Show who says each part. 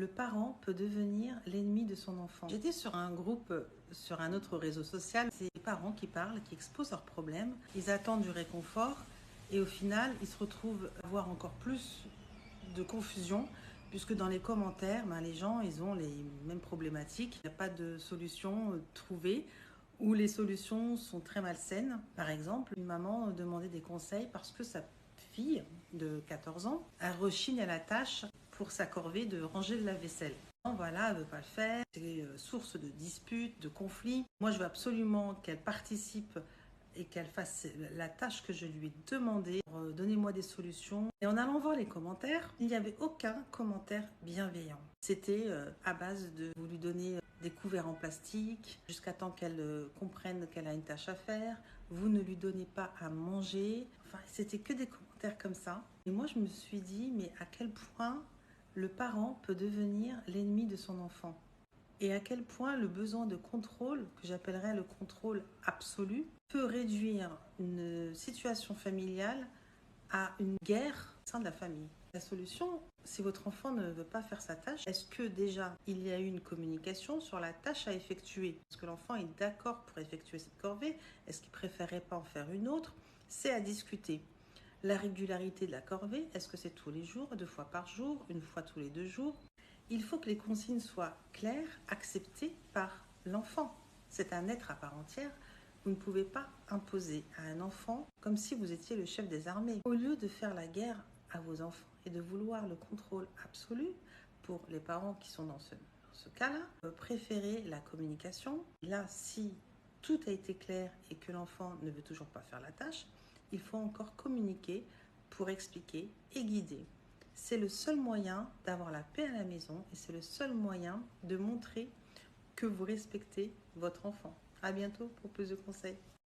Speaker 1: le parent peut devenir l'ennemi de son enfant. J'étais sur un groupe, sur un autre réseau social, c'est les parents qui parlent, qui exposent leurs problèmes, ils attendent du réconfort et au final, ils se retrouvent à avoir encore plus de confusion puisque dans les commentaires, les gens, ils ont les mêmes problématiques. Il n'y a pas de solution trouvée ou les solutions sont très malsaines. Par exemple, une maman demandait des conseils parce que sa fille de 14 ans, elle rechigne à la tâche pour sa corvée de ranger la vaisselle. Voilà, elle ne veut pas le faire, c'est source de disputes, de conflits. Moi, je veux absolument qu'elle participe et qu'elle fasse la tâche que je lui ai demandée. Donnez-moi des solutions. Et en allant voir les commentaires, il n'y avait aucun commentaire bienveillant. C'était à base de vous lui donner des couverts en plastique jusqu'à temps qu'elle comprenne qu'elle a une tâche à faire. Vous ne lui donnez pas à manger. Enfin, c'était que des commentaires comme ça. Et moi, je me suis dit, mais à quel point le parent peut devenir l'ennemi de son enfant? Et à quel point le besoin de contrôle, que j'appellerais le contrôle absolu, peut réduire une situation familiale à une guerre au sein de la famille. La solution, si votre enfant ne veut pas faire sa tâche, est-ce que déjà il y a eu une communication sur la tâche à effectuer? Est-ce que l'enfant est d'accord pour effectuer cette corvée? Est-ce qu'il préférerait pas en faire une autre? C'est à discuter. La régularité de la corvée, est-ce que c'est tous les jours, 2 fois par jour, 1 fois tous les 2 jours? Il faut que les consignes soient claires, acceptées par l'enfant. C'est un être à part entière. Vous ne pouvez pas imposer à un enfant comme si vous étiez le chef des armées. Au lieu de faire la guerre à vos enfants et de vouloir le contrôle absolu pour les parents qui sont dans ce cas-là, préférez la communication. Là, si tout a été clair et que l'enfant ne veut toujours pas faire la tâche, il faut encore communiquer pour expliquer et guider. C'est le seul moyen d'avoir la paix à la maison et c'est le seul moyen de montrer que vous respectez votre enfant. À bientôt pour plus de conseils.